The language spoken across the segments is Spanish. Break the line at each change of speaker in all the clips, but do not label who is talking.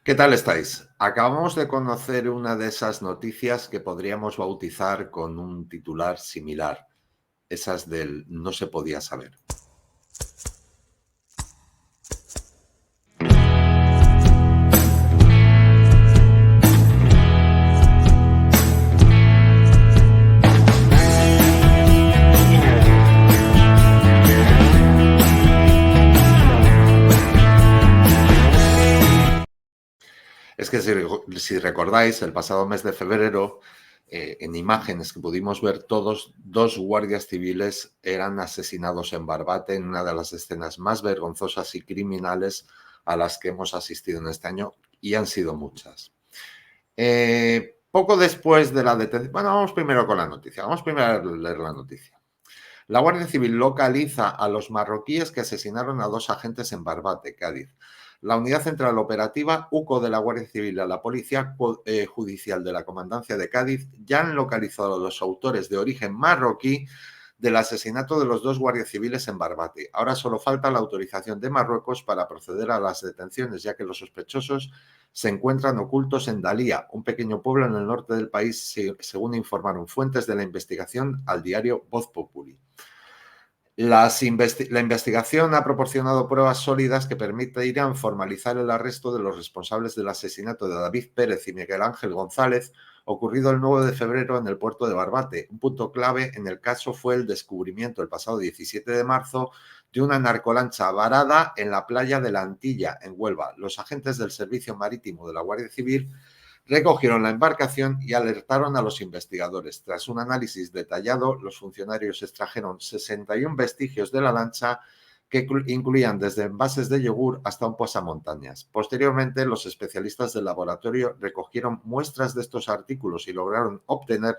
¿Qué tal estáis? Acabamos de conocer una de esas noticias que podríamos bautizar con un titular similar, esas del no se podía saber. Es que si recordáis, el pasado mes de febrero, en imágenes que pudimos ver todos, dos guardias civiles eran asesinados en Barbate en una de las escenas más vergonzosas y criminales a las que hemos asistido en este año, y han sido muchas. Poco después de la detención... Bueno, vamos primero con la noticia. Vamos primero a leer la noticia. La Guardia Civil localiza a los marroquíes que asesinaron a dos agentes en Barbate, Cádiz. La Unidad Central Operativa, UCO de la Guardia Civil y la Policía Judicial de la Comandancia de Cádiz ya han localizado a los autores de origen marroquí del asesinato de los dos guardias civiles en Barbate. Ahora solo falta la autorización de Marruecos para proceder a las detenciones, ya que los sospechosos se encuentran ocultos en Dalía, un pequeño pueblo en el norte del país, según informaron fuentes de la investigación al diario Voz Populi. La investigación ha proporcionado pruebas sólidas que permitirán formalizar el arresto de los responsables del asesinato de David Pérez y Miguel Ángel González, ocurrido el 9 de febrero en el puerto de Barbate. Un punto clave en el caso fue el descubrimiento el pasado 17 de marzo de una narcolancha varada en la playa de la Antilla, en Huelva. Los agentes del Servicio Marítimo de la Guardia Civil recogieron la embarcación y alertaron a los investigadores. Tras un análisis detallado, los funcionarios extrajeron 61 vestigios de la lancha que incluían desde envases de yogur hasta un pasamontañas. Posteriormente, los especialistas del laboratorio recogieron muestras de estos artículos y lograron obtener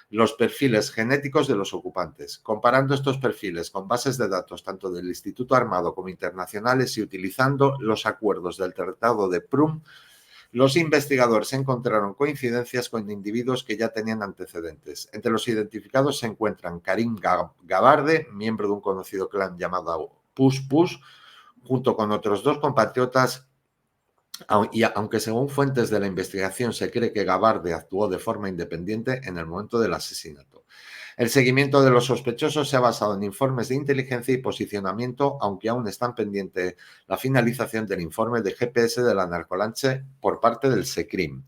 los perfiles genéticos de los ocupantes. Comparando estos perfiles con bases de datos tanto del Instituto Armado como internacionales y utilizando los acuerdos del Tratado de Prüm, los investigadores encontraron coincidencias con individuos que ya tenían antecedentes. Entre los identificados se encuentran Karim Gabarde, miembro de un conocido clan llamado Push Push, junto con otros dos compatriotas, y aunque según fuentes de la investigación se cree que Gabarde actuó de forma independiente en el momento del asesinato. El seguimiento de los sospechosos se ha basado en informes de inteligencia y posicionamiento, aunque aún están pendiente la finalización del informe de GPS de la narcolancha por parte del SECRIM.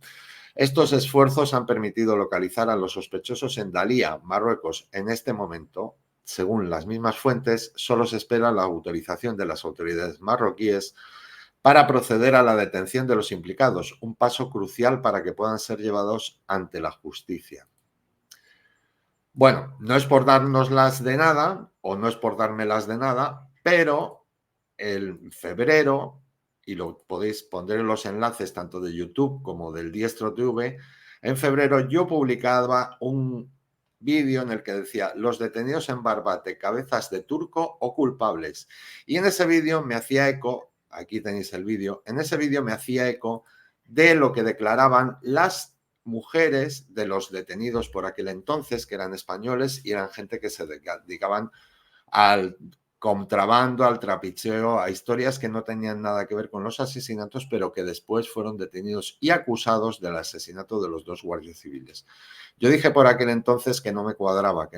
Estos esfuerzos han permitido localizar a los sospechosos en Dalía, Marruecos. En este momento, según las mismas fuentes, solo se espera la autorización de las autoridades marroquíes para proceder a la detención de los implicados, un paso crucial para que puedan ser llevados ante la justicia. Bueno, no es por dárnoslas de nada, o no es por dármelas de nada, pero en febrero, y lo podéis poner en los enlaces tanto de YouTube como del Diestro TV, en febrero yo publicaba un vídeo en el que decía los detenidos en Barbate, cabezas de turco o culpables. Y en ese vídeo me hacía eco, aquí tenéis el vídeo, en ese vídeo me hacía eco de lo que declaraban las mujeres de los detenidos por aquel entonces, que eran españoles y eran gente que se dedicaban al contrabando, al trapicheo, a historias que no tenían nada que ver con los asesinatos, pero que después fueron detenidos y acusados del asesinato de los dos guardias civiles. Yo dije por aquel entonces que no me cuadraba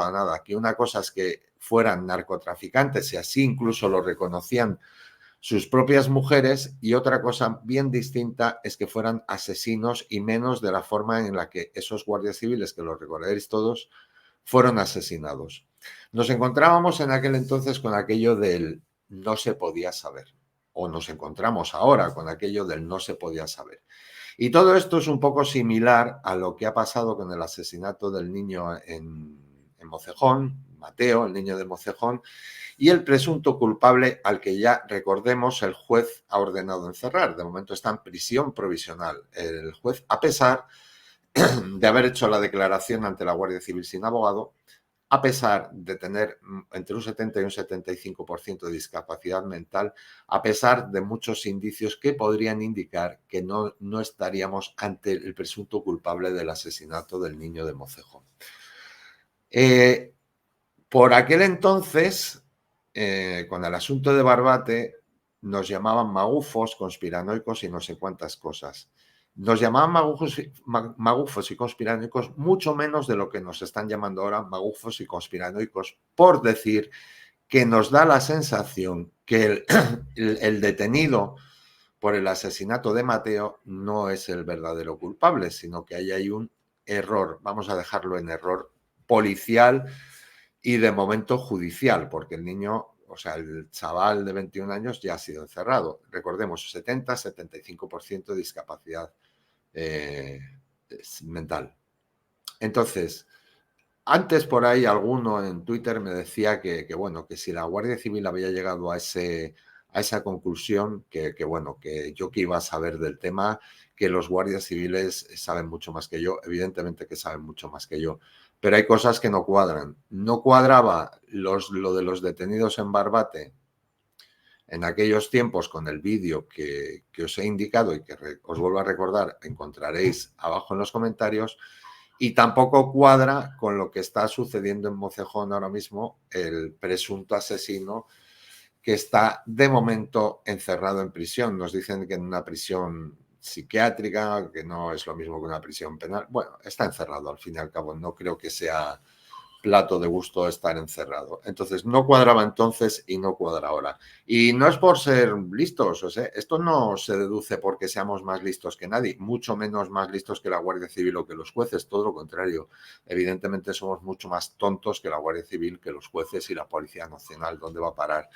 nada, que una cosa es que fueran narcotraficantes y así incluso lo reconocían sus propias mujeres, y otra cosa bien distinta es que fueran asesinos, y menos de la forma en la que esos guardias civiles, que lo recordaréis todos, fueron asesinados. Nos encontrábamos en aquel entonces con aquello del no se podía saber, o nos encontramos ahora con aquello del no se podía saber. Y todo esto es un poco similar a lo que ha pasado con el asesinato del niño en Mocejón, Mateo, el niño de Mocejón, y el presunto culpable al que ya, recordemos, el juez ha ordenado encerrar. De momento está en prisión provisional. El juez, a pesar de haber hecho la declaración ante la Guardia Civil sin abogado, a pesar de tener entre un 70 y un 75% de discapacidad mental, a pesar de muchos indicios que podrían indicar que no estaríamos ante el presunto culpable del asesinato del niño de Mocejón. Por aquel entonces, con el asunto de Barbate, nos llamaban magufos, conspiranoicos y no sé cuántas cosas. Nos llamaban magufos y conspiranoicos mucho menos de lo que nos están llamando ahora magufos y conspiranoicos, por decir que nos da la sensación que el detenido por el asesinato de Mateo no es el verdadero culpable, sino que ahí hay un error, vamos a dejarlo en error policial y de momento judicial, porque el niño, o sea, el chaval de 21 años ya ha sido encerrado. Recordemos, 70-75% de discapacidad mental. Entonces, antes por ahí alguno en Twitter me decía bueno, que si la Guardia Civil había llegado a esa conclusión, bueno, que yo que iba a saber del tema, que los guardias civiles saben mucho más que yo, evidentemente que saben mucho más que yo, pero hay cosas que no cuadran. No cuadraba lo de los detenidos en Barbate en aquellos tiempos con el vídeo que os he indicado y que os vuelvo a recordar, encontraréis abajo en los comentarios. Y tampoco cuadra con lo que está sucediendo en Mocejón ahora mismo, el presunto asesino que está de momento encerrado en prisión. Nos dicen que en una prisión psiquiátrica, que no es lo mismo que una prisión penal. Bueno, está encerrado al fin y al cabo. No creo que sea plato de gusto estar encerrado. Entonces, no cuadraba entonces y no cuadra ahora. Y no es por ser listos, o sea, esto no se deduce porque seamos más listos que nadie, mucho menos más listos que la Guardia Civil o que los jueces, todo lo contrario. Evidentemente somos mucho más tontos que la Guardia Civil, que los jueces y la Policía Nacional. ¿Dónde va a parar?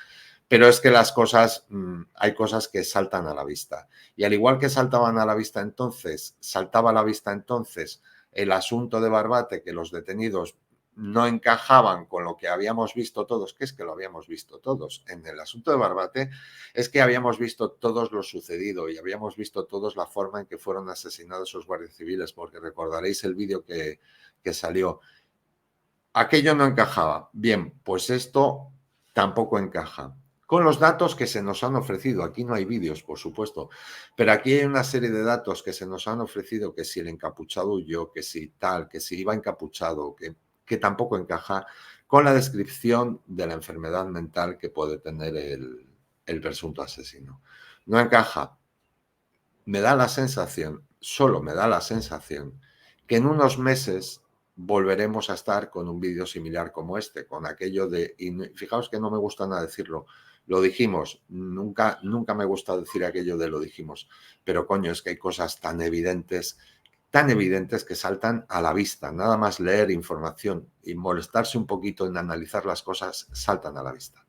Pero es que las cosas, hay cosas que saltan a la vista. Y al igual que saltaban a la vista entonces, saltaba a la vista entonces el asunto de Barbate, que los detenidos no encajaban con lo que habíamos visto todos, que es que lo habíamos visto todos. En el asunto de Barbate es que habíamos visto todos lo sucedido y habíamos visto todos la forma en que fueron asesinados esos guardias civiles, porque recordaréis el vídeo que salió. Aquello no encajaba. Bien, pues esto tampoco encaja. Con los datos que se nos han ofrecido, aquí no hay vídeos, por supuesto, pero aquí hay una serie de datos que se nos han ofrecido, que si el encapuchado huyó, que si tal, que si iba encapuchado, que tampoco encaja con la descripción de la enfermedad mental que puede tener el presunto asesino. No encaja. Me da la sensación, solo me da la sensación, que en unos meses volveremos a estar con un vídeo similar como este, con aquello de, y fijaos que no me gusta nada decirlo, lo dijimos, nunca me gusta decir aquello de lo dijimos, pero coño, es que hay cosas tan evidentes que saltan a la vista, nada más leer información y molestarse un poquito en analizar las cosas, saltan a la vista.